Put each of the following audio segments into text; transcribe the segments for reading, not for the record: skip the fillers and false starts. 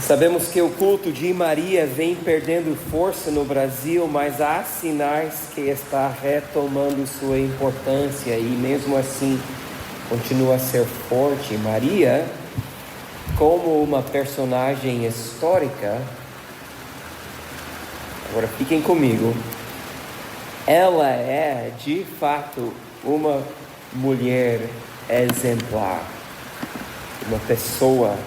Sabemos que o culto de Maria vem perdendo força no Brasil, mas há sinais que está retomando sua importância e mesmo assim continua a ser forte. Maria, como uma personagem histórica, agora fiquem comigo, ela é de fato uma mulher exemplar, uma pessoa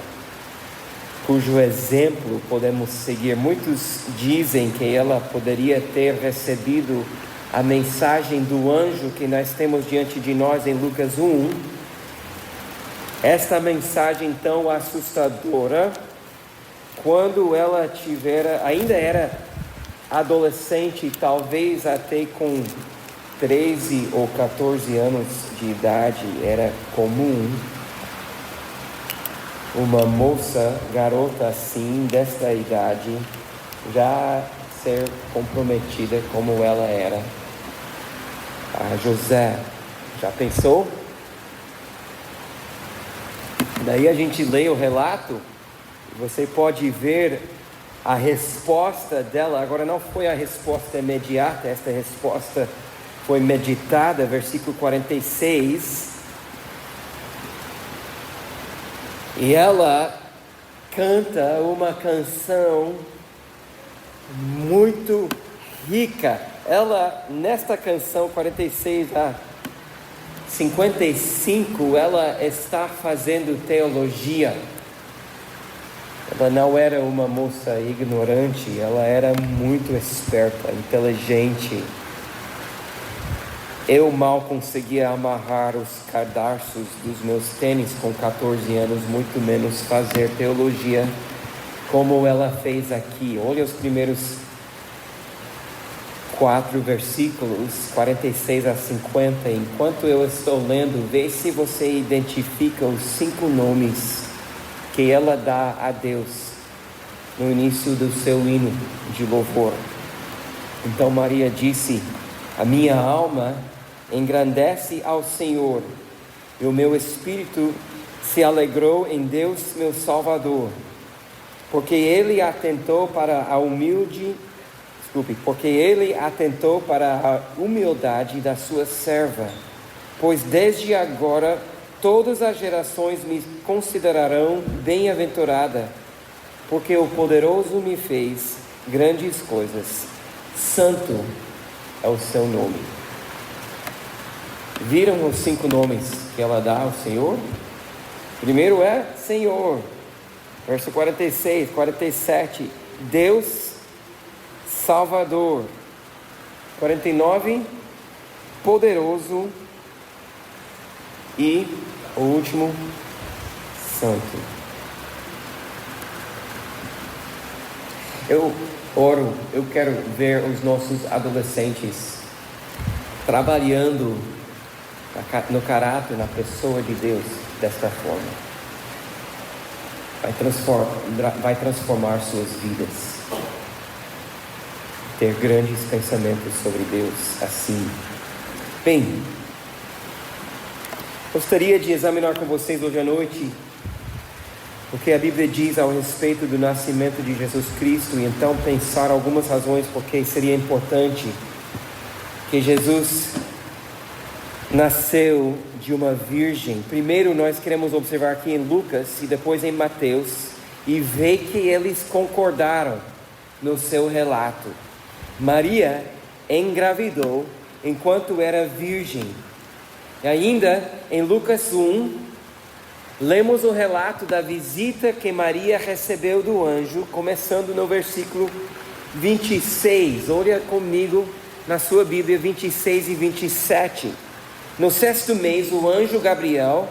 cujo exemplo podemos seguir. Muitos dizem que ela poderia ter recebido a mensagem do anjo que nós temos diante de nós em Lucas 1. Esta mensagem tão assustadora, quando ela ainda era adolescente, talvez até com 13 ou 14 anos de idade, era comum uma moça, garota assim, desta idade, já ser comprometida como ela era a José. Já pensou? Daí a gente lê o relato, você pode ver a resposta dela. Agora não foi a resposta imediata, esta resposta foi meditada, versículo 46. E ela canta uma canção muito rica. Ela, nesta canção 46 a 55, ela está fazendo teologia. Ela não era uma moça ignorante, ela era muito esperta, inteligente. Eu mal conseguia amarrar os cadarços dos meus tênis com 14 anos, muito menos fazer teologia como ela fez aqui. Olha os primeiros 4 versículos, 46 a 50. Enquanto eu estou lendo, vê se você identifica os 5 nomes que ela dá a Deus no início do seu hino de louvor. Então Maria disse: a minha alma engrandece ao Senhor, e o meu espírito se alegrou em Deus meu Salvador, porque Ele atentou para a humildade da sua serva, pois desde agora todas as gerações me considerarão bem-aventurada, porque o poderoso me fez grandes coisas, santo é o seu nome. Viram os 5 nomes que ela dá ao Senhor? Primeiro é Senhor, verso 46, 47, Deus Salvador, 49, poderoso, e o último, santo. Eu quero ver os nossos adolescentes trabalhando no caráter, na pessoa de Deus desta forma. Vai transformar suas vidas. Ter grandes pensamentos sobre Deus assim. Bem, gostaria de examinar com vocês hoje à noite o que a Bíblia diz ao respeito do nascimento de Jesus Cristo, e então pensar algumas razões porque seria importante que Jesus nasceu de uma virgem. Primeiro, nós queremos observar aqui em Lucas e depois em Mateus e ver que eles concordaram no seu relato. Maria engravidou enquanto era virgem. E ainda em Lucas 1, lemos o relato da visita que Maria recebeu do anjo, começando no versículo 26. Olha comigo na sua Bíblia, 26 e 27. No 6º mês, o anjo Gabriel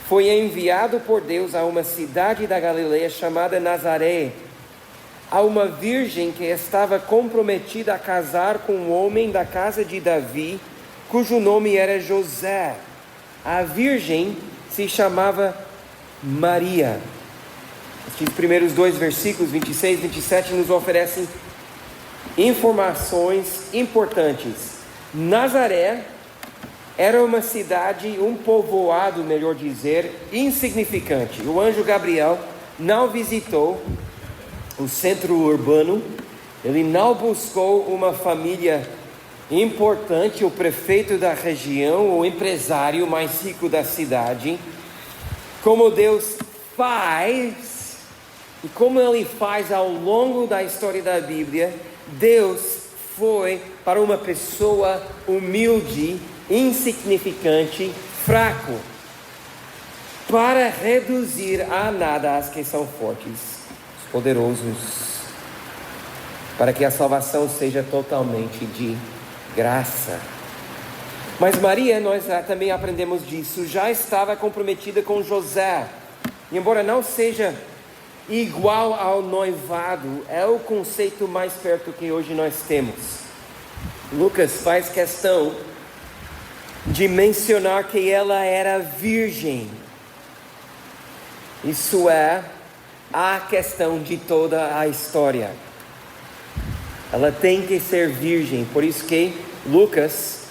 foi enviado por Deus a uma cidade da Galileia chamada Nazaré, a uma virgem que estava comprometida a casar com um homem da casa de Davi, cujo nome era José. A virgem se chamava Maria. Estes primeiros 2 versículos, 26 e 27, nos oferecem informações importantes. Nazaré era uma cidade, um povoado, melhor dizer, insignificante. O anjo Gabriel não visitou o centro urbano, ele não buscou uma família importante, o prefeito da região, o empresário mais rico da cidade. Como Deus faz, e como Ele faz ao longo da história da Bíblia, Deus foi para uma pessoa humilde, insignificante, fraco, para reduzir a nada as que são fortes, os poderosos, para que a salvação seja totalmente de graça. Mas Maria, nós também aprendemos disso, já estava comprometida com José. E embora não seja igual ao noivado, é o conceito mais perto que hoje nós temos. Lucas faz questão de mencionar que ela era virgem. Isso é a questão de toda a história. Ela tem que ser virgem, por isso que Lucas,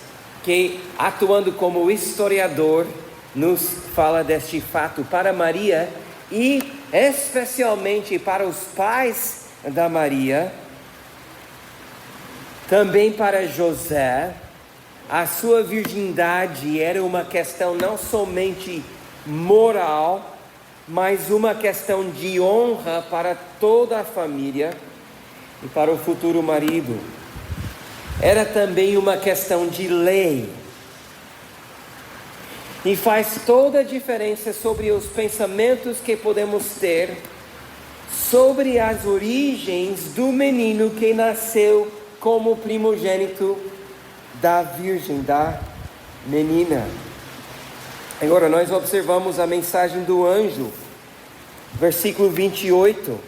que atuando como historiador, nos fala deste fato para Maria e especialmente para os pais da Maria, também para José. A sua virgindade era uma questão não somente moral, mas uma questão de honra para toda a família e para o futuro marido. Era também uma questão de lei. E faz toda a diferença sobre os pensamentos que podemos ter sobre as origens do menino que nasceu como primogênito da virgem, da menina. Agora nós observamos a mensagem do anjo, versículo 28.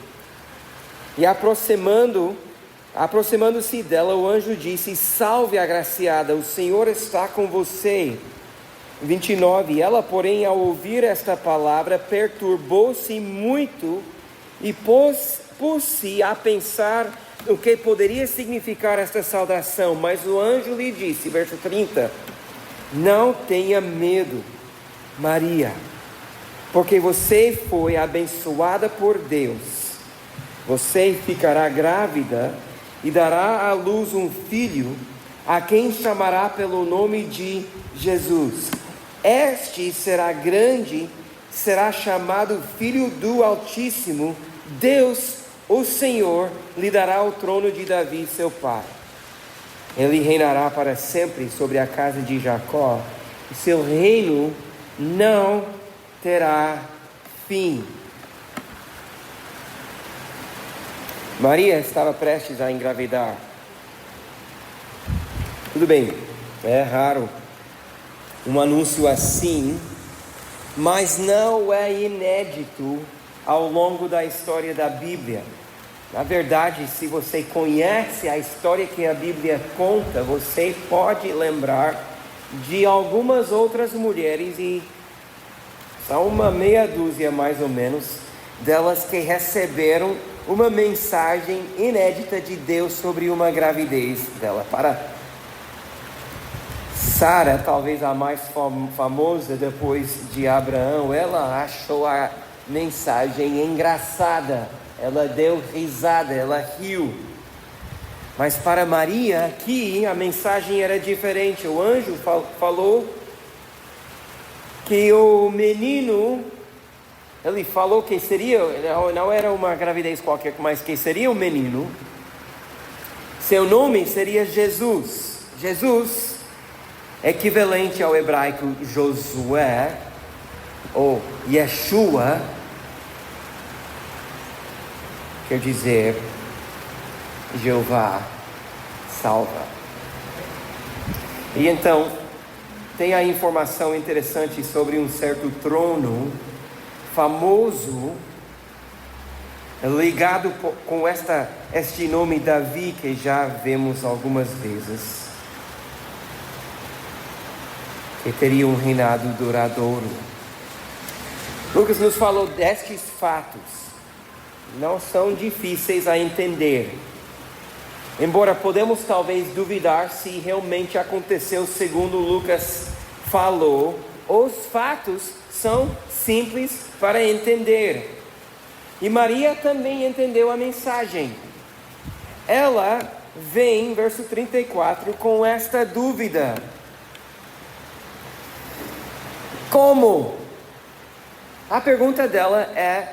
E aproximando-se dela, o anjo disse: salve, agraciada, o Senhor está com você. 29. Ela, porém, ao ouvir esta palavra, perturbou-se muito e pôs-se a pensar o que poderia significar esta saudação. Mas o anjo lhe disse, verso 30, não tenha medo, Maria, porque você foi abençoada por Deus. Você ficará grávida e dará à luz um filho, a quem chamará pelo nome de Jesus. Este será grande, será chamado Filho do Altíssimo. Deus, o Senhor, lhe dará o trono de Davi, seu pai. Ele reinará para sempre sobre a casa de Jacó, e seu reino não terá fim. Maria estava prestes a engravidar. Tudo bem, é raro um anúncio assim, mas não é inédito ao longo da história da Bíblia. Na verdade, se você conhece a história que a Bíblia conta, você pode lembrar de algumas outras mulheres, e são uma meia dúzia mais ou menos, delas que receberam uma mensagem inédita de Deus sobre uma gravidez dela. Para Sara, talvez a mais famosa depois de Abraão, ela achou a mensagem engraçada, ela deu risada, ela riu. Mas para Maria aqui a mensagem era diferente. O anjo falou que o menino, ele falou que seria, não era uma gravidez qualquer, mas que seria um menino. Seu nome seria Jesus. Jesus, equivalente ao hebraico Josué, ou Yeshua, quer dizer Jeová salva. E então tem a informação interessante sobre um certo trono famoso, ligado com este nome Davi, que já vemos algumas vezes, que teria um reinado duradouro. Lucas nos falou destes fatos, não são difíceis a entender, embora podemos talvez duvidar se realmente aconteceu segundo Lucas falou. Os fatos são simples para entender. E Maria também entendeu a mensagem. Ela vem, verso 34, com esta dúvida: como? A pergunta dela é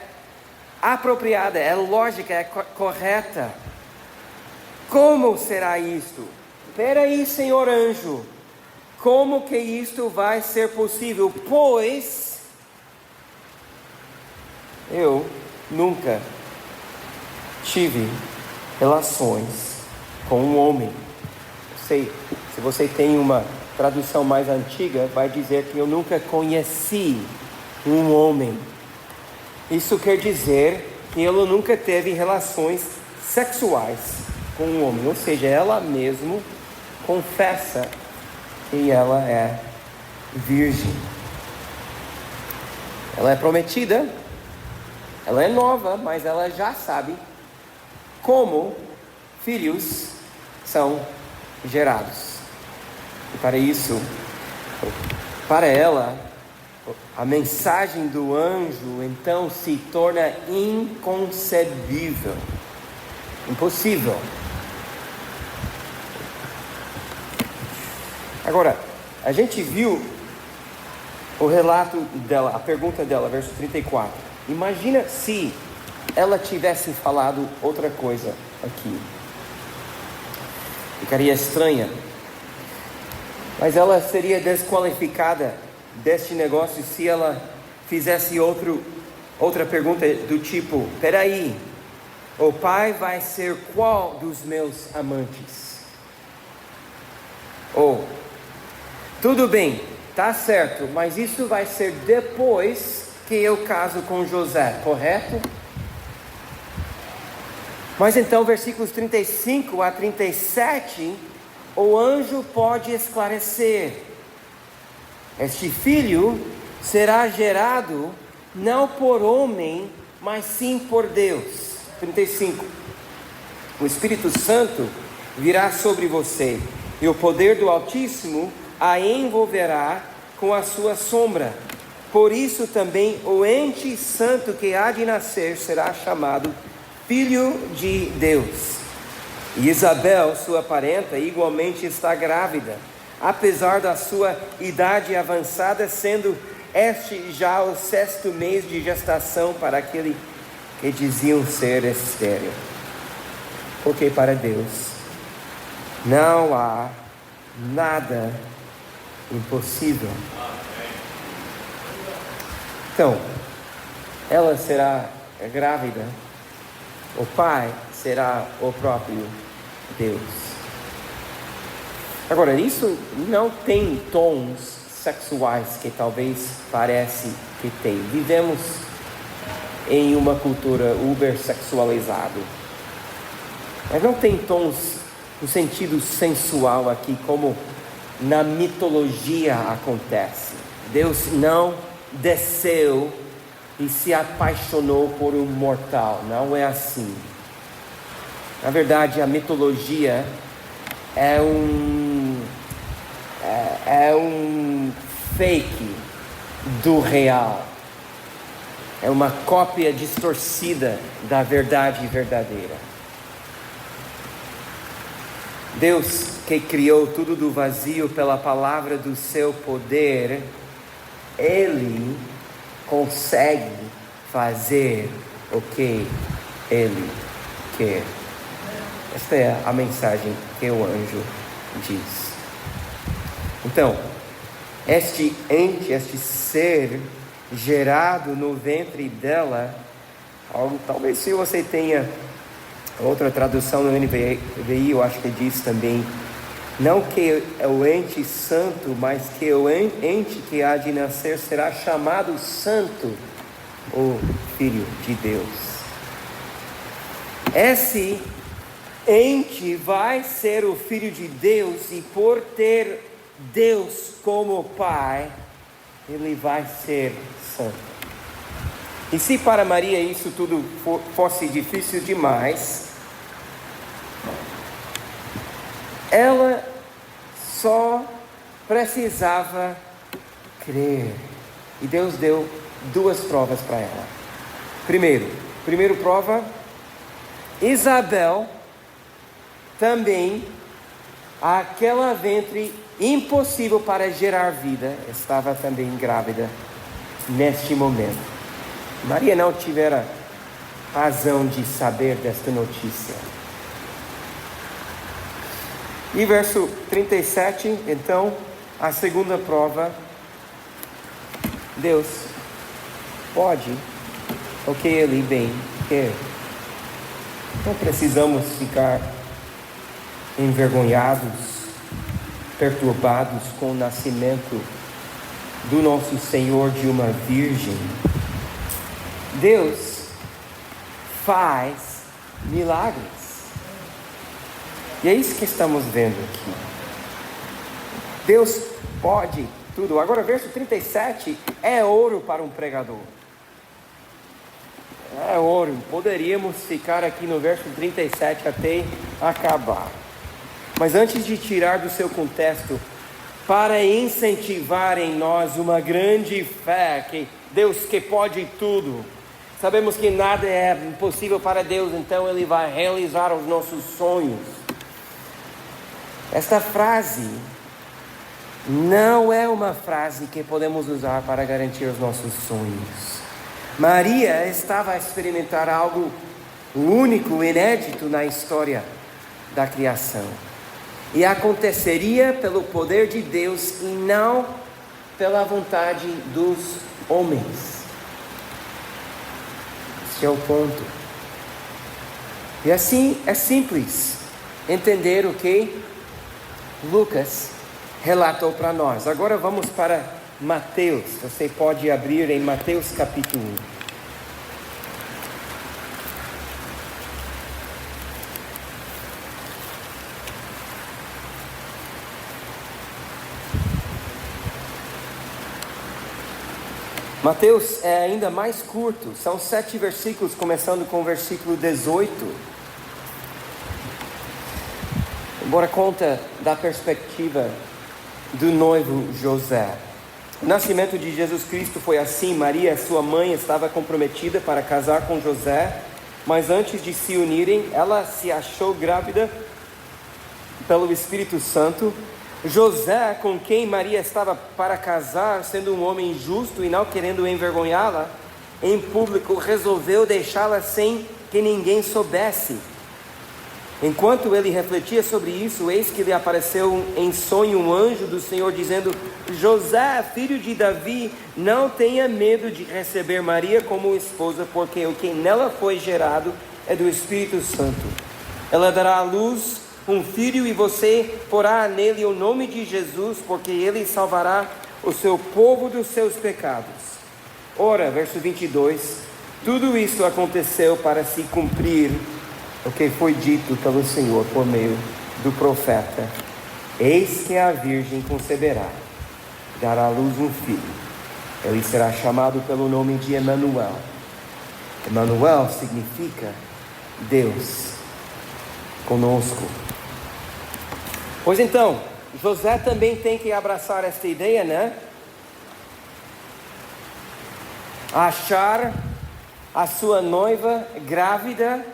apropriada, é lógica, é correta. Como será isto? Espera aí, Senhor anjo, como que isto vai ser possível? Pois eu nunca tive relações com um homem. Se você tem uma tradução mais antiga, vai dizer que eu nunca conheci um homem. Isso quer dizer que ela nunca teve relações sexuais com um homem. Ou seja, ela mesma confessa que ela é virgem. Ela é prometida, ela é nova, mas ela já sabe como filhos são gerados. E para isso, para ela, a mensagem do anjo então se torna inconcebível, impossível. Agora, a gente viu o relato dela, a pergunta dela, verso 34. Imagina se ela tivesse falado outra coisa aqui. Ficaria estranha. Mas ela seria desqualificada deste negócio se ela fizesse outra pergunta do tipo: peraí, o pai vai ser qual dos meus amantes? Ou, tudo bem, tá certo, mas isso vai ser depois que eu caso com José, correto? Mas então, versículos 35 a 37, o anjo pode esclarecer: este filho será gerado não por homem, mas sim por Deus. 35. O Espírito Santo virá sobre você, e o poder do Altíssimo a envolverá com a sua sombra. Por isso também o ente santo que há de nascer será chamado Filho de Deus. E Isabel, sua parenta, igualmente está grávida, apesar da sua idade avançada, sendo este já o 6º mês de gestação para aquele que diziam ser estéril. Porque para Deus não há nada impossível. Então, ela será grávida, o pai será o próprio Deus. Agora, isso não tem tons sexuais que talvez parece que tem. Vivemos em uma cultura uber sexualizada, mas não tem tons no sentido sensual aqui, como na mitologia acontece. Deus não desceu e se apaixonou por um mortal, não é assim. Na verdade, a mitologia é um fake do real, é uma cópia distorcida da verdade verdadeira. Deus, que criou tudo do vazio pela palavra do seu poder, Ele consegue fazer o que Ele quer. Esta é a mensagem que o anjo diz. Então, este ente, este ser gerado no ventre dela, talvez se você tenha outra tradução no NVI, eu acho que diz também, não que o ente santo, mas que o ente que há de nascer será chamado santo, o Filho de Deus. Esse ente vai ser o Filho de Deus, e por ter Deus como Pai, ele vai ser santo. E se para Maria isso tudo fosse difícil demais, ela só precisava crer. E Deus deu 2 provas para ela. Primeiro, Primeira prova, Isabel também, aquela ventre impossível para gerar vida, estava também grávida neste momento. Maria não tivera razão de saber desta notícia. E verso 37, então, a segunda prova, Deus pode o que Ele bem quer. Não precisamos ficar envergonhados, perturbados com o nascimento do nosso Senhor de uma virgem. Deus faz milagres. E é isso que estamos vendo aqui. Deus pode tudo. Agora, verso 37 é ouro para um pregador. É ouro. Poderíamos ficar aqui no verso 37 até acabar. Mas antes de tirar do seu contexto, para incentivar em nós uma grande fé, que Deus que pode tudo. Sabemos que nada é impossível para Deus, então Ele vai realizar os nossos sonhos. Esta frase não é uma frase que podemos usar para garantir os nossos sonhos. Maria estava a experimentar algo único, inédito na história da criação. E aconteceria pelo poder de Deus e não pela vontade dos homens. Esse é o ponto. E assim é simples entender o que Lucas relatou para nós. Agora vamos para Mateus. Você pode abrir em Mateus capítulo 1. Mateus é ainda mais curto, são 7 versículos, começando com o versículo 18. Embora conta da perspectiva do noivo José. O nascimento de Jesus Cristo foi assim: Maria, sua mãe, estava comprometida para casar com José, mas antes de se unirem, ela se achou grávida pelo Espírito Santo. José, com quem Maria estava para casar, sendo um homem justo e não querendo envergonhá-la em público, resolveu deixá-la sem que ninguém soubesse. Enquanto ele refletia sobre isso, eis que lhe apareceu em sonho um anjo do Senhor, dizendo: José, filho de Davi, não tenha medo de receber Maria como esposa, porque o que nela foi gerado é do Espírito Santo. Ela dará à luz um filho e você porá nele o nome de Jesus, porque ele salvará o seu povo dos seus pecados. Ora, verso 22, tudo isso aconteceu para se cumprir o que foi dito pelo Senhor por meio do profeta: eis que a virgem conceberá, dará à luz um filho, ele será chamado pelo nome de Emanuel. Emanuel significa Deus conosco. Pois então, José também tem que abraçar esta ideia, né? Achar a sua noiva grávida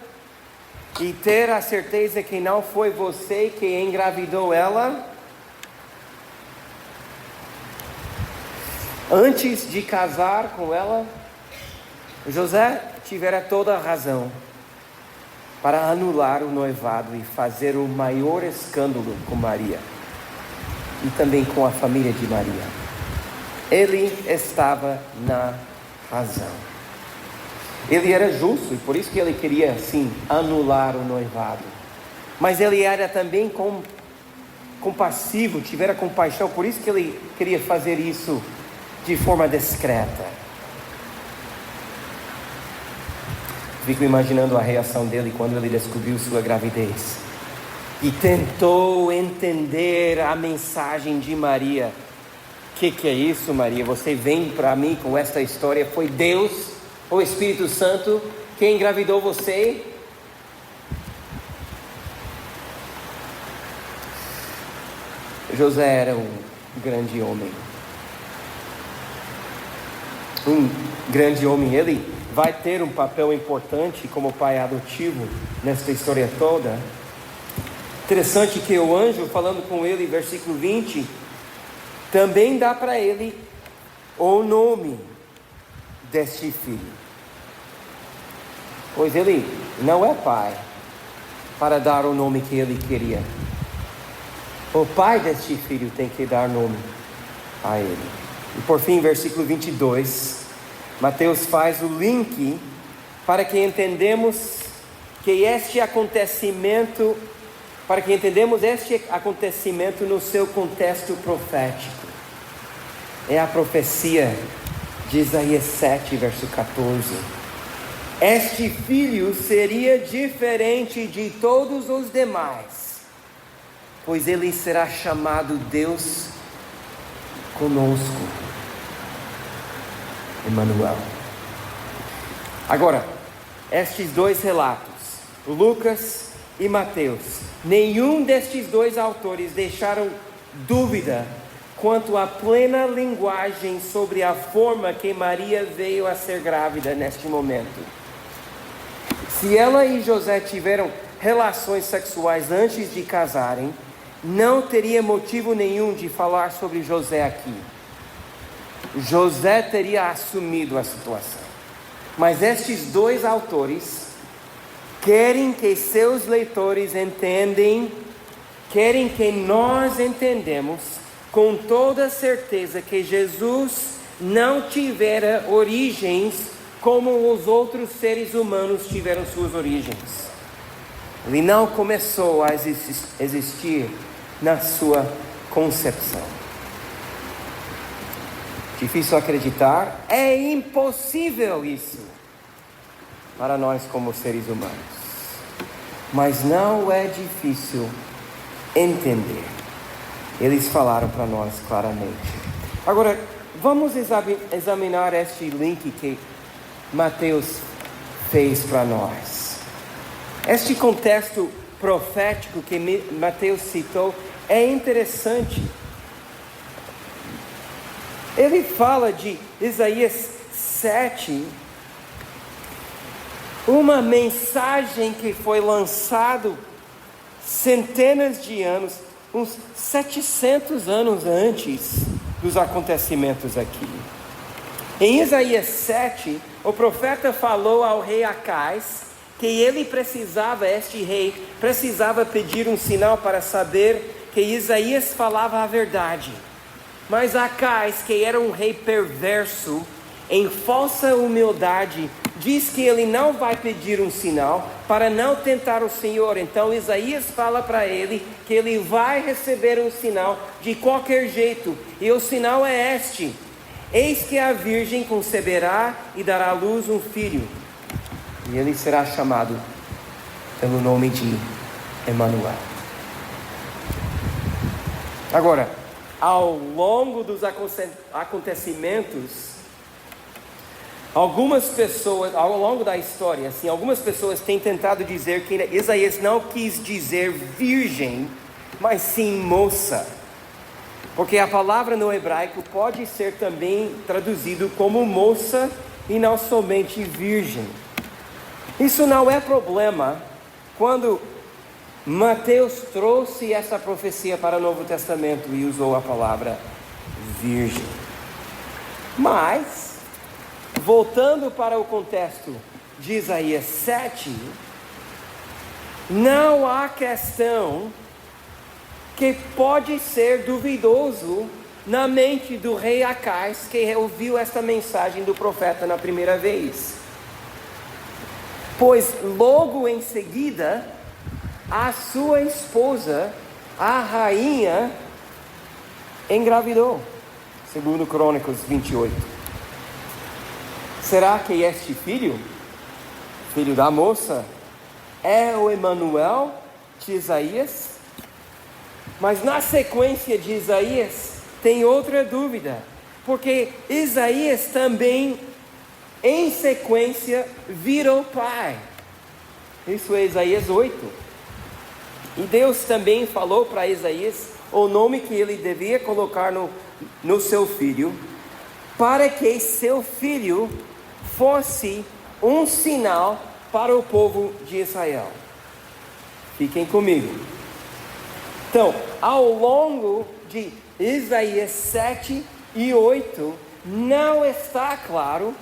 e ter a certeza que não foi você que engravidou ela. Antes de casar com ela, José tivera toda a razão para anular o noivado e fazer o maior escândalo com Maria e também com a família de Maria. Ele estava na razão. Ele era justo e por isso que ele queria, sim, anular o noivado. Mas ele era também compassivo, tivera compaixão, por isso que ele queria fazer isso de forma discreta. Fico imaginando a reação dele quando ele descobriu sua gravidez e tentou entender a mensagem de Maria. Que é isso, Maria? Você vem para mim com esta história? Foi Deus, o Espírito Santo, que engravidou você? José era um grande homem. Ele vai ter um papel importante como pai adotivo nesta história toda. Interessante que o anjo, falando com ele, versículo 20, também dá para ele o nome deste filho, pois ele não é pai para dar o nome que ele queria. O pai deste filho tem que dar nome a ele. E por fim, versículo 22, Mateus faz o link para que entendemos este acontecimento no seu contexto profético. É a profecia de Isaías 7, verso 14. Este filho seria diferente de todos os demais, pois ele será chamado Deus conosco, Emmanuel. Agora, estes dois relatos, Lucas e Mateus, nenhum destes dois autores deixaram dúvida quanto à plena linguagem sobre a forma que Maria veio a ser grávida neste momento. Se ela e José tiveram relações sexuais antes de casarem, não teria motivo nenhum de falar sobre José aqui. José teria assumido a situação. Mas estes dois autores querem que seus leitores querem que nós entendamos com toda certeza que Jesus não tivera origens como os outros seres humanos tiveram suas origens. Ele não começou a existir na sua concepção. Difícil acreditar, é impossível isso para nós como seres humanos. Mas não é difícil entender. Eles falaram para nós claramente. Agora, vamos examinar este link que Mateus fez para nós. Este contexto profético que Mateus citou é interessante. Ele fala de Isaías 7, uma mensagem que foi lançada centenas de anos, uns 700 anos antes dos acontecimentos aqui. Em Isaías 7, o profeta falou ao rei Acais que este rei precisava pedir um sinal para saber que Isaías falava a verdade. Mas Acais, que era um rei perverso, em falsa humildade, diz que ele não vai pedir um sinal para não tentar o Senhor. Então Isaías fala para ele que ele vai receber um sinal de qualquer jeito. E o sinal é este: eis que a virgem conceberá e dará à luz um filho, e ele será chamado pelo nome de Emmanuel. Agora, ao longo dos acontecimentos, algumas pessoas, ao longo da história, algumas pessoas têm tentado dizer que Isaías não quis dizer virgem, mas sim moça. Porque a palavra no hebraico pode ser também traduzido como moça e não somente virgem. Isso não é problema quando Mateus trouxe essa profecia para o Novo Testamento e usou a palavra virgem. Mas, voltando para o contexto de Isaías 7, não há questão que pode ser duvidoso na mente do rei Acais, que ouviu esta mensagem do profeta na primeira vez. Pois logo em seguida, a sua esposa, a rainha, engravidou, segundo Crônicas 28. Será que este filho da moça, é o Emmanuel de Isaías? Mas na sequência de Isaías, tem outra dúvida, porque Isaías também, em sequência, virou pai. Isso é Isaías 8. E Deus também falou para Isaías o nome que ele devia colocar no seu filho, para que seu filho fosse um sinal para o povo de Israel. Fiquem comigo. Então, ao longo de Isaías 7 e 8, não está claro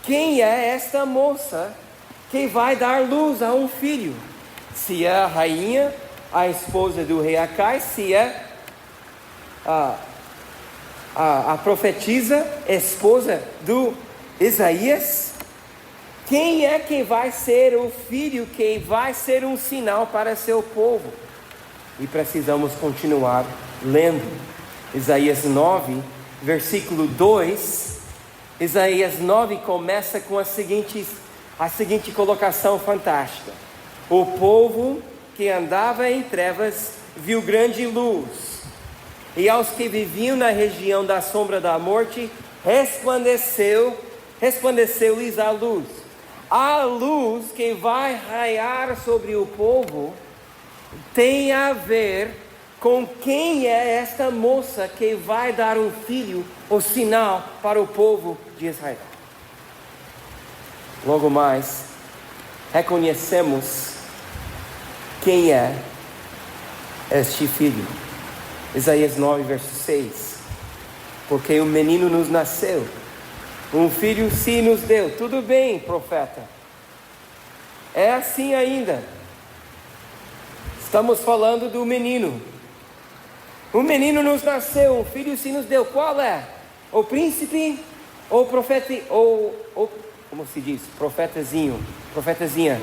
quem é esta moça que vai dar luz a um filho. Se é a rainha, a esposa do rei Acais, se é a profetisa, esposa do Isaías. Quem é que vai ser o filho que vai ser um sinal para seu povo? E precisamos continuar lendo. Isaías 9, versículo 2. Isaías 9 começa com a seguinte colocação fantástica. O povo que andava em trevas viu grande luz, e aos que viviam na região da sombra da morte, resplandeceu-lhes a luz. A luz que vai raiar sobre o povo tem a ver com quem é esta moça que vai dar um filho, o sinal para o povo de Israel. Logo mais, reconhecemos quem é este filho. Isaías 9, verso 6. Porque um menino nos nasceu, um filho se nos deu. Tudo bem, profeta. É assim ainda. Estamos falando do menino. Um menino nos nasceu, um filho se nos deu. Qual é? O príncipe ou o profeta? Ou como se diz? Profetazinha.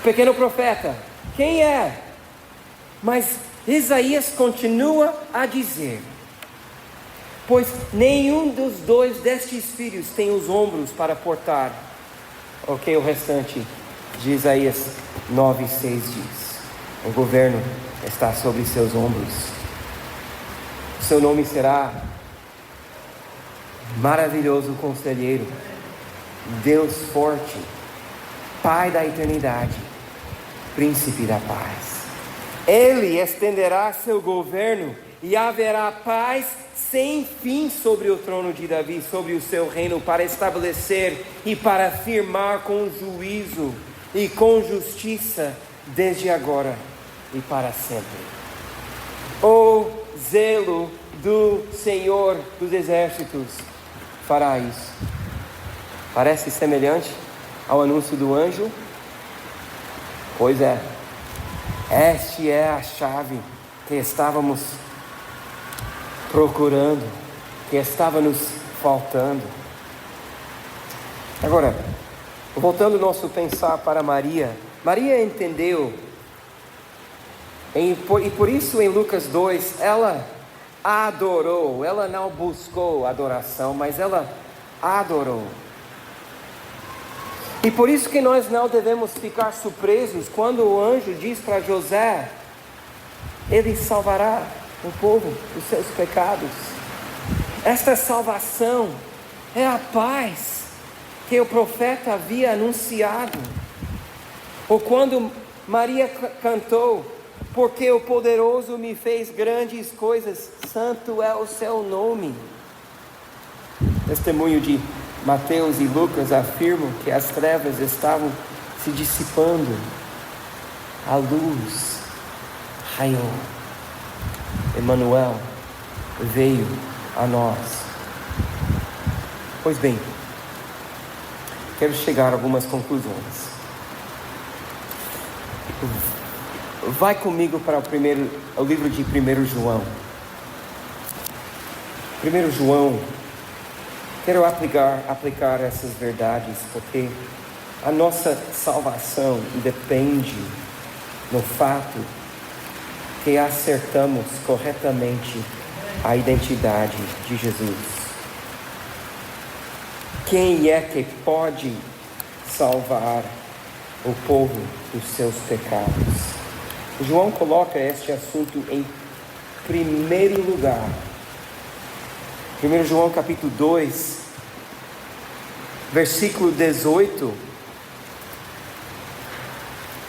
Pequeno profeta. Quem é? Mas Isaías continua a dizer: pois nenhum dos dois destes filhos tem os ombros para portar. Ok, o restante de Isaías 9:6 diz: o governo está sobre seus ombros. Seu nome será Maravilhoso Conselheiro, Deus Forte, Pai da Eternidade, Príncipe da Paz. Ele estenderá seu governo e haverá paz sem fim sobre o trono de Davi, sobre o seu reino, para estabelecer e para firmar com juízo e com justiça desde agora e para sempre. O zelo do Senhor dos Exércitos fará isso. Parece semelhante ao anúncio do anjo? Pois é. Esta é a chave que estávamos procurando, que estava nos faltando. Agora, voltando o nosso pensar para Maria. Maria entendeu, e por isso em Lucas 2, ela adorou. Ela não buscou adoração, mas ela adorou. E por isso que nós não devemos ficar surpresos quando o anjo diz para José: ele salvará o povo dos seus pecados. Esta salvação é a paz que o profeta havia anunciado. Ou quando Maria cantou: porque o poderoso me fez grandes coisas, santo é o seu nome. Testemunho de Mateus e Lucas afirmam que as trevas estavam se dissipando, a luz raiou, Emmanuel veio a nós. Pois bem, quero chegar a algumas conclusões. Vai comigo para o livro de 1 João. 1 João. Quero aplicar essas verdades, porque a nossa salvação depende no fato que acertamos corretamente a identidade de Jesus. Quem é que pode salvar o povo dos seus pecados? João coloca este assunto em primeiro lugar. 1 João capítulo 2, versículo 18,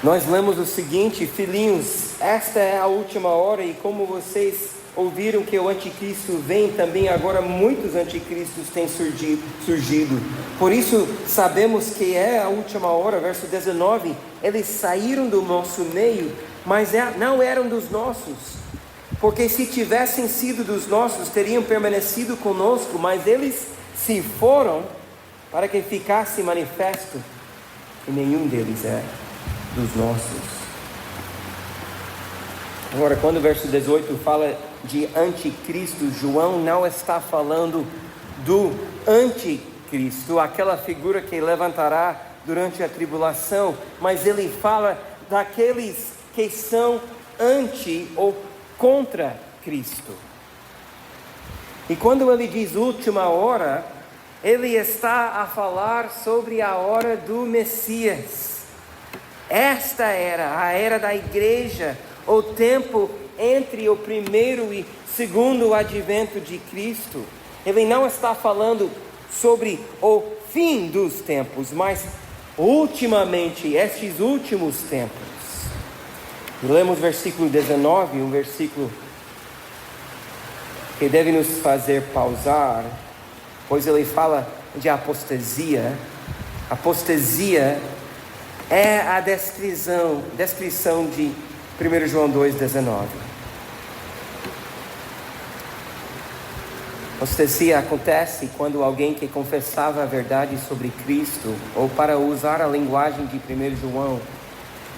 nós lemos o seguinte: filhinhos, esta é a última hora, e como vocês ouviram que o anticristo vem, também agora muitos anticristos têm surgido. Por isso sabemos que é a última hora. Verso 19, eles saíram do nosso meio, mas não eram dos nossos, porque se tivessem sido dos nossos, teriam permanecido conosco, mas eles se foram para que ficasse manifesto que nenhum deles é dos nossos. Agora, quando o verso 18 fala de anticristo, João não está falando do anticristo, aquela figura que levantará durante a tribulação, mas ele fala daqueles que são anti ou contra Cristo. E quando ele diz última hora, ele está a falar sobre a hora do Messias. Esta era a era da igreja, o tempo entre o primeiro e segundo advento de Cristo. Ele não está falando sobre o fim dos tempos, mas ultimamente, estes últimos tempos. E lemos versículo 19, um versículo que deve nos fazer pausar, pois ele fala de apostasia. Apostasia é a descrição de 1 João 2,19. Apostasia acontece quando alguém que confessava a verdade sobre Cristo, ou para usar a linguagem de 1 João,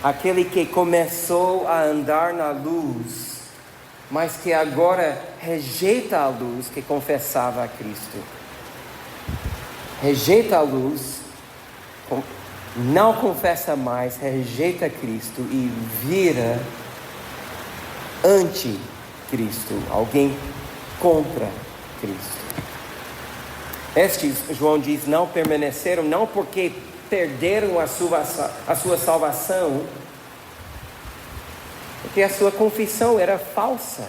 aquele que começou a andar na luz, mas que agora rejeita a luz que confessava a Cristo. Rejeita a luz, não confessa mais, rejeita Cristo e vira anticristo, alguém contra Cristo. Estes, João diz, não permaneceram, não porque perderam a sua salvação, porque a sua confissão era falsa.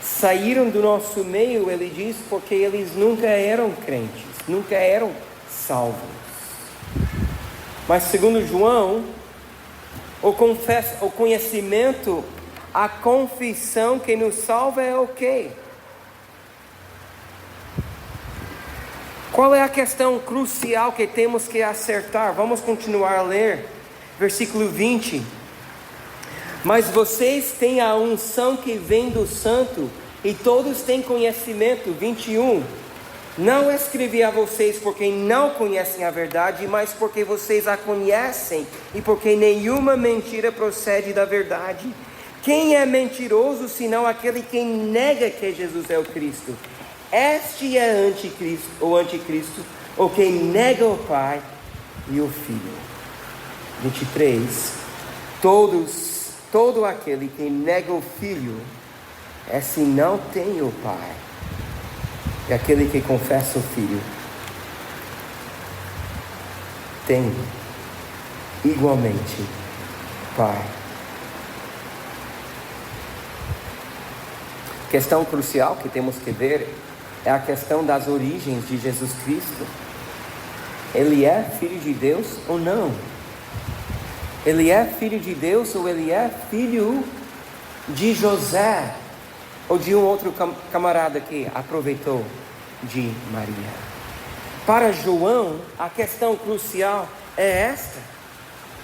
Saíram do nosso meio, ele diz, porque eles nunca eram crentes, nunca eram salvos. Mas segundo João, o conhecimento, a confissão que nos salva é o quê? Qual é a questão crucial que temos que acertar? Vamos continuar a ler, versículo 20. Mas vocês têm a unção que vem do Santo, e todos têm conhecimento. 21. Não escrevi a vocês porque não conhecem a verdade, mas porque vocês a conhecem, e porque nenhuma mentira procede da verdade. Quem é mentiroso, senão aquele que nega que Jesus é o Cristo? Este é o anticristo, o que nega o Pai e o Filho. 23. Todo aquele que nega o Filho, esse não tem o Pai. E aquele que confessa o Filho, tem igualmente Pai. Questão crucial que temos que ver é a questão das origens de Jesus Cristo. Ele é filho de Deus ou não? Ele é filho de Deus ou ele é filho de José? Ou de um outro camarada que aproveitou de Maria? Para João, a questão crucial é esta: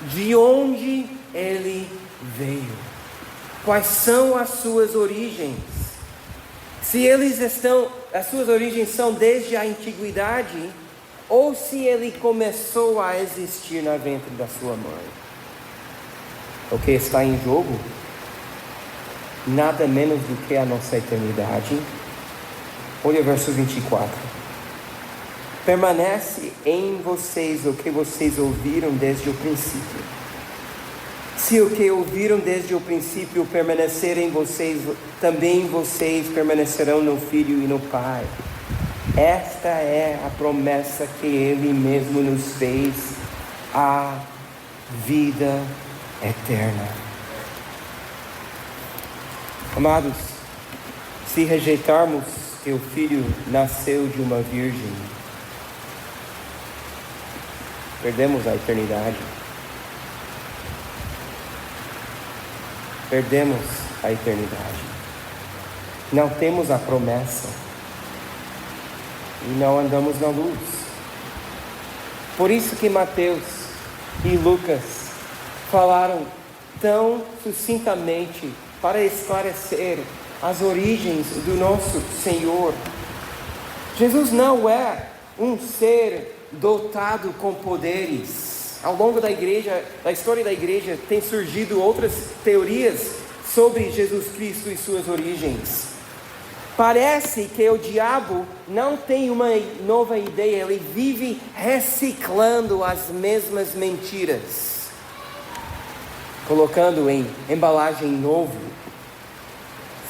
de onde ele veio? Quais são as suas origens? Se as suas origens são desde a antiguidade, ou se ele começou a existir no ventre da sua mãe. O que está em jogo? Nada menos do que a nossa eternidade. Olha o verso 24. Permanece em vocês o que vocês ouviram desde o princípio. Se o que ouviram desde o princípio permanecer em vocês, também vocês permanecerão no Filho e no Pai. Esta é a promessa que Ele mesmo nos fez, a vida eterna. Amados, se rejeitarmos que o Filho nasceu de uma virgem, perdemos a eternidade. Perdemos a eternidade. não temos a promessa e não andamos na luz. Por isso que Mateus e Lucas falaram tão sucintamente para esclarecer as origens do nosso Senhor. Jesus não é um ser dotado com poderes. Ao longo da igreja, da história da igreja, tem surgido outras teorias sobre Jesus Cristo e suas origens. Parece que o diabo não tem uma nova ideia, ele vive reciclando as mesmas mentiras, colocando em embalagem novo.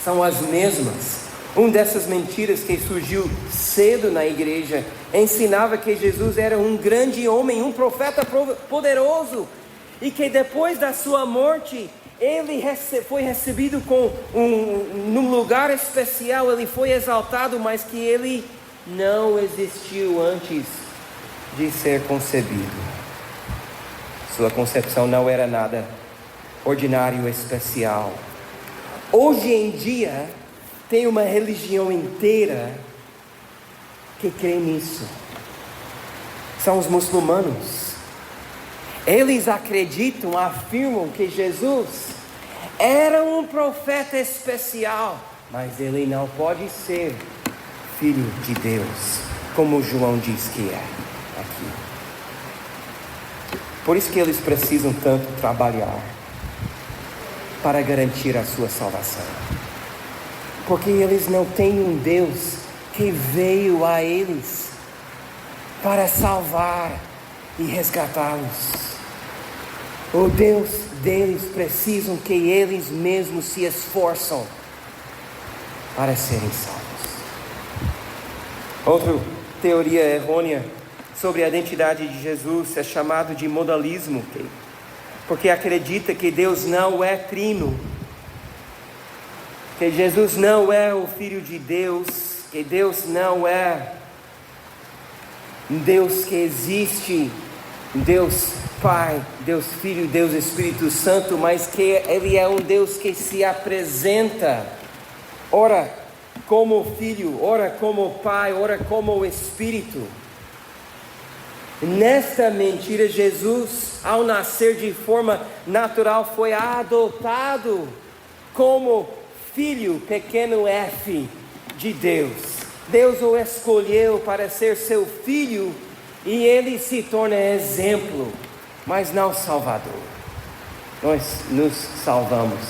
São as mesmas. Uma dessas mentiras que surgiu cedo na igreja ensinava que Jesus era um grande homem, um profeta poderoso, e que depois da sua morte ele foi recebido num lugar especial, ele foi exaltado, mas que ele não existiu antes de ser concebido. Sua concepção não era nada ordinário, especial. Hoje em dia, tem uma religião inteira que crê nisso. São os muçulmanos. Eles acreditam, afirmam que Jesus era um profeta especial, mas ele não pode ser filho de Deus, como João diz que é aqui. Por isso que eles precisam tanto trabalhar para garantir a sua salvação. Porque eles não têm um Deus que veio a eles para salvar e resgatá-los. O Deus deles precisam que eles mesmos se esforçam para serem salvos. Outra teoria errônea sobre a identidade de Jesus é chamado de modalismo, porque acredita que Deus não é trino, que Jesus não é o Filho de Deus, que Deus não é um Deus que existe, Deus Pai, Deus Filho, Deus Espírito Santo, mas que Ele é um Deus que se apresenta, ora como Filho, ora como Pai, ora como Espírito. Nesta mentira, Jesus, ao nascer de forma natural, foi adotado como filho, pequeno f, de Deus. Deus o escolheu para ser seu filho e ele se torna exemplo, mas não salvador. Nós nos salvamos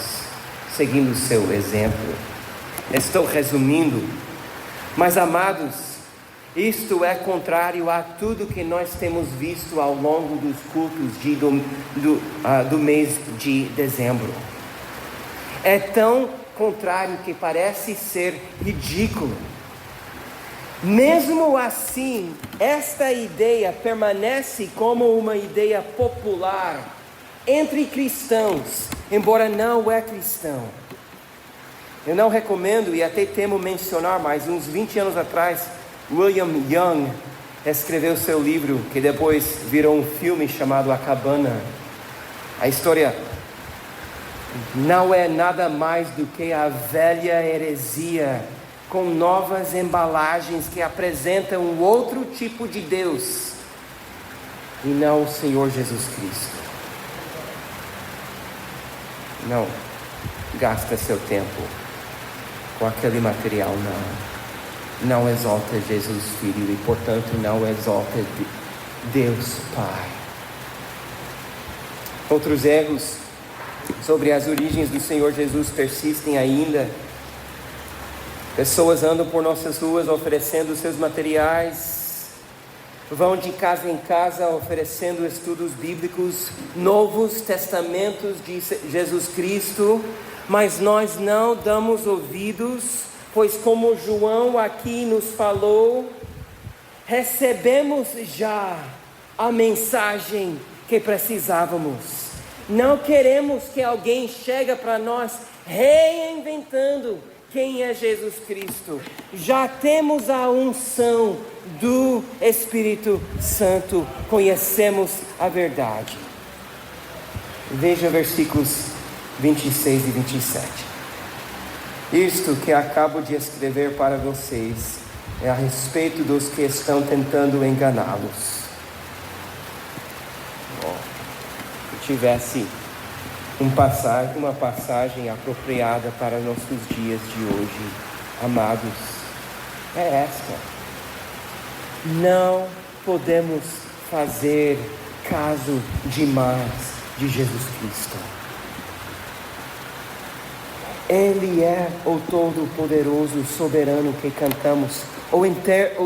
seguindo o seu exemplo. Estou resumindo, mas amados, isto é contrário a tudo que nós temos visto ao longo dos cultos do mês de dezembro. É tão contrário que parece ser ridículo. Mesmo assim, esta ideia permanece como uma ideia popular entre cristãos, embora não é cristão. Eu não recomendo e até temo mencionar, mas uns 20 anos atrás, William Young escreveu seu livro, que depois virou um filme chamado A Cabana. A história não é nada mais do que a velha heresia, com novas embalagens que apresentam um outro tipo de Deus, e não o Senhor Jesus Cristo. Não gasta seu tempo com aquele material, não exalta Jesus Filho e portanto não exalta Deus Pai. Outros erros sobre as origens do Senhor Jesus persistem ainda. Pessoas andam por nossas ruas oferecendo seus materiais, vão de casa em casa oferecendo estudos bíblicos, novos testamentos de Jesus Cristo, mas nós não damos ouvidos, pois como João aqui nos falou, recebemos já a mensagem que precisávamos. Não queremos que alguém chegue para nós reinventando quem é Jesus Cristo. Já temos a unção do Espírito Santo, conhecemos a verdade. Veja versículos 26 e 27. Isto que acabo de escrever para vocês é a respeito dos que estão tentando enganá-los. Se tivesse uma passagem apropriada para nossos dias de hoje, amados, é esta: não podemos fazer caso demais de Jesus Cristo. Ele é o Todo-Poderoso, soberano que cantamos, o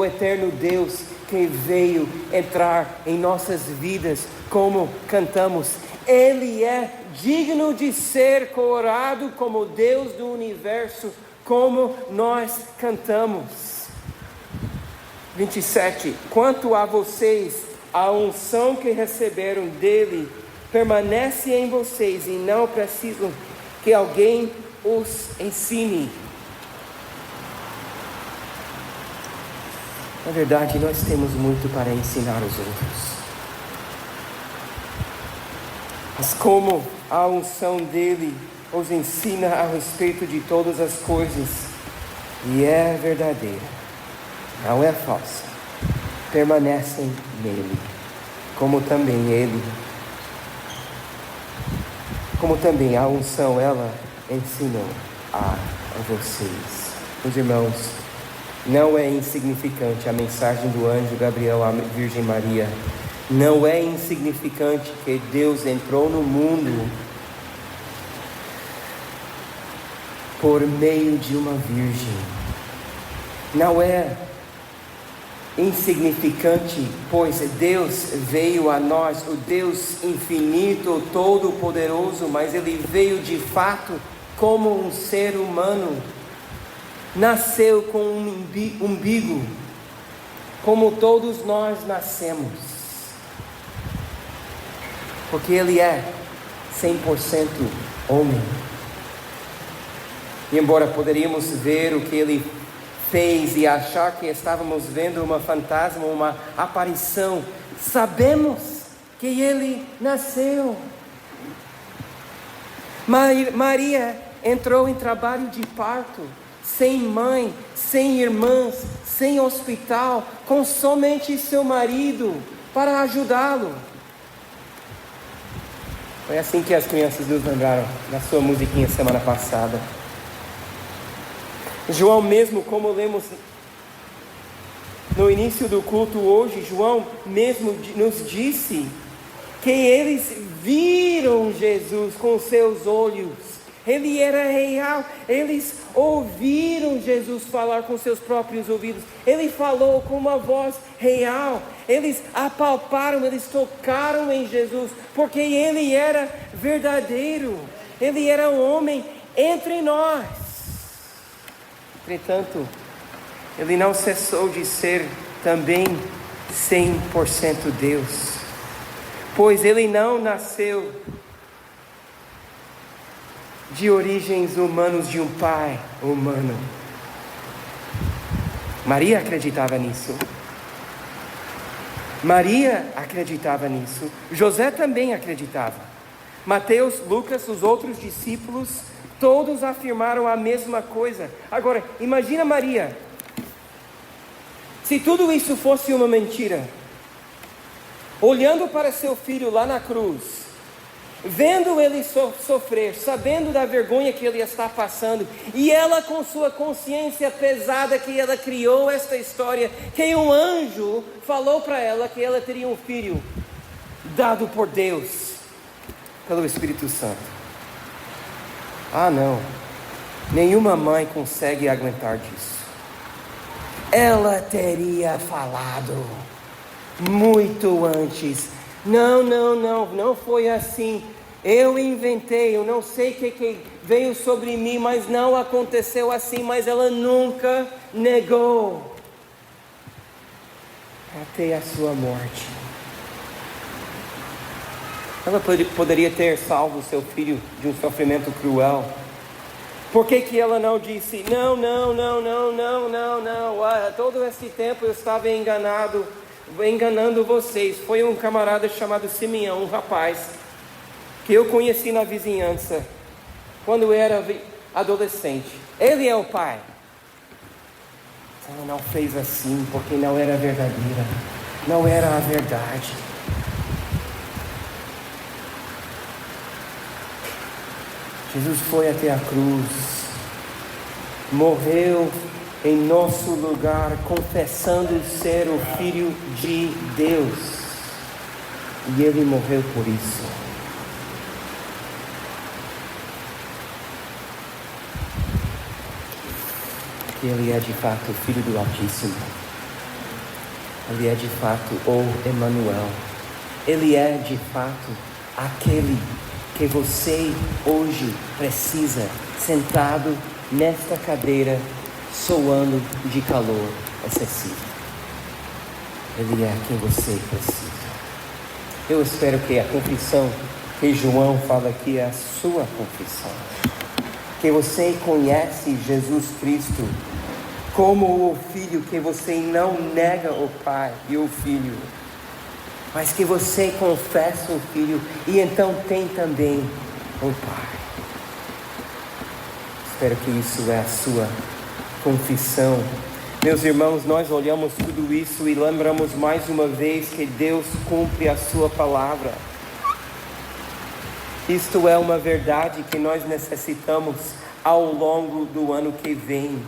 eterno Deus que veio entrar em nossas vidas, como cantamos. Ele é digno de ser coroado como Deus do universo, como nós cantamos. 27. Quanto a vocês, a unção que receberam dele permanece em vocês e não precisam que alguém os ensine. Na verdade, nós temos muito para ensinar os outros. Mas como a unção dele os ensina a respeito de todas as coisas, e é verdadeira, não é falsa, permanecem nele, como também a unção ela ensinou a vocês. Meus irmãos, não é insignificante a mensagem do anjo Gabriel à Virgem Maria. Não é insignificante que Deus entrou no mundo por meio de uma virgem. Não é insignificante, pois Deus veio a nós, o Deus infinito, todo-poderoso, mas Ele veio de fato como um ser humano. Nasceu com um umbigo, como todos nós nascemos, porque Ele é 100% homem. E embora poderíamos ver o que Ele fez e achar que estávamos vendo uma fantasma, uma aparição, sabemos que Ele nasceu. Maria entrou em trabalho de parto, sem mãe, sem irmãs, sem hospital, com somente seu marido para ajudá-lo. Foi assim que as crianças nos lembraram na sua musiquinha semana passada. João mesmo, como lemos no início do culto hoje, João mesmo nos disse que eles viram Jesus com seus olhos. Ele era real. Eles ouviram Jesus falar com seus próprios ouvidos. Ele falou com uma voz real. Eles apalparam, eles tocaram em Jesus, porque Ele era verdadeiro. Ele era um homem entre nós. Entretanto, Ele não cessou de ser também 100% Deus, pois Ele não nasceu de origens humanas, de um pai humano. Maria acreditava nisso. José também acreditava. Mateus, Lucas, os outros discípulos, todos afirmaram a mesma coisa. Agora, imagina Maria. Se tudo isso fosse uma mentira, olhando para seu filho lá na cruz, vendo ele sofrer, sabendo da vergonha que ele está passando, e ela com sua consciência pesada que ela criou esta história, que um anjo falou para ela que ela teria um filho dado por Deus, pelo Espírito Santo. Não, nenhuma mãe consegue aguentar disso. Ela teria falado muito antes. Não foi assim. Eu inventei, eu não sei o que veio sobre mim, mas não aconteceu assim. Mas ela nunca negou até a sua morte. Ela poderia ter salvo seu filho de um sofrimento cruel. Por que ela não disse, não, todo esse tempo eu estava enganando vocês? Foi um camarada chamado Simeão, um rapaz, que eu conheci na vizinhança, quando eu era adolescente. Ele é o pai. Ela não fez assim porque não era verdadeira, não era a verdade. Jesus foi até a cruz, morreu em nosso lugar, confessando ser o Filho de Deus. E Ele morreu por isso. Ele é de fato o Filho do Altíssimo. Ele é de fato o Emmanuel. Ele é de fato aquele que você hoje precisa, sentado nesta cadeira, soando de calor excessivo. Ele é quem você precisa. Eu espero que a confissão que João fala aqui é a sua confissão. Que você conhece Jesus Cristo como o Filho, que você não nega o Pai e o Filho, mas que você confessa o Filho e então tem também o Pai. Espero que isso é a sua confissão. Meus irmãos, nós olhamos tudo isso e lembramos mais uma vez que Deus cumpre a sua palavra. Isto é uma verdade que nós necessitamos ao longo do ano que vem.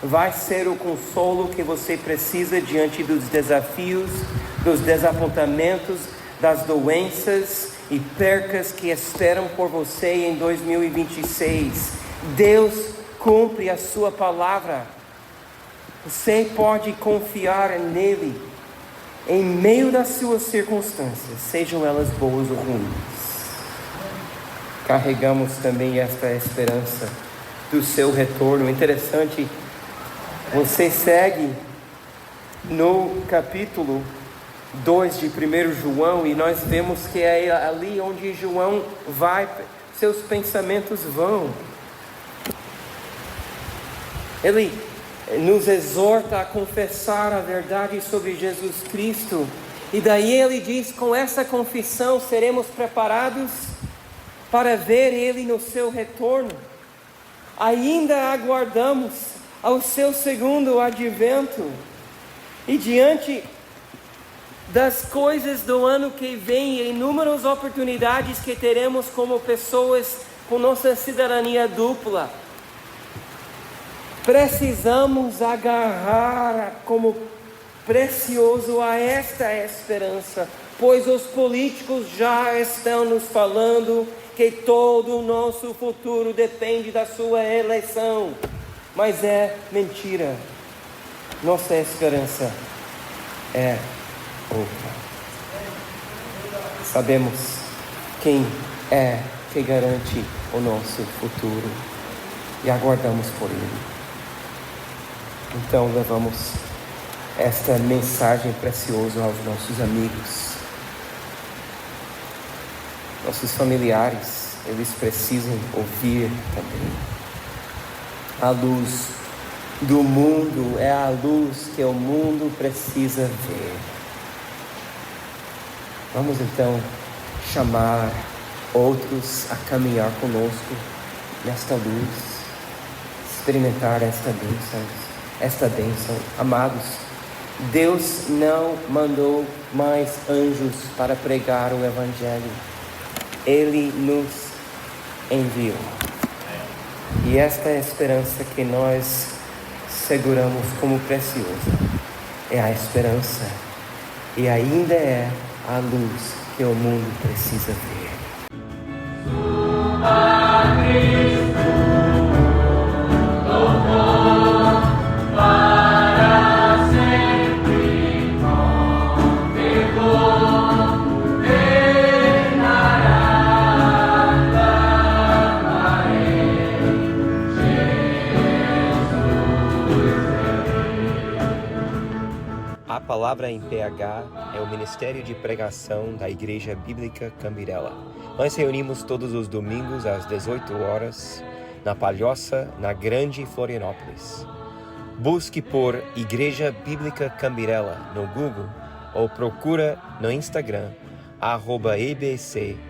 Vai ser o consolo que você precisa diante dos desafios, dos desapontamentos, das doenças e percas que esperam por você em 2026. Deus cumpre a sua palavra. Você pode confiar nele em meio das suas circunstâncias, sejam elas boas ou ruins. Carregamos também esta esperança do seu retorno. Interessante, você segue no capítulo 2 de 1 João e nós vemos que é ali onde João vai, seus pensamentos vão. Ele nos exorta a confessar a verdade sobre Jesus Cristo. E daí ele diz, com essa confissão seremos preparados para ver Ele no seu retorno. Ainda aguardamos ao seu segundo advento. E diante das coisas do ano que vem, inúmeras oportunidades que teremos como pessoas com nossa cidadania dupla, precisamos agarrar como precioso a esta esperança, pois os políticos já estão nos falando que todo o nosso futuro depende da sua eleição, mas é mentira. Nossa esperança é outra. Sabemos quem é que garante o nosso futuro e aguardamos por Ele. Então levamos esta mensagem preciosa aos nossos amigos, nossos familiares. Eles precisam ouvir também. A luz do mundo é a luz que o mundo precisa ver. Vamos então chamar outros a caminhar conosco nesta luz, experimentar esta bênção. Amados, Deus não mandou mais anjos para pregar o Evangelho. Ele nos enviou. E esta é a esperança que nós seguramos como preciosa. É a esperança e ainda é a luz que o mundo precisa ver. A Palavra em PH é o Ministério de Pregação da Igreja Bíblica Cambirela. Nós reunimos todos os domingos às 18 horas na Palhoça, na Grande Florianópolis. Busque por Igreja Bíblica Cambirela no Google ou procura no Instagram @ebc.palhoca.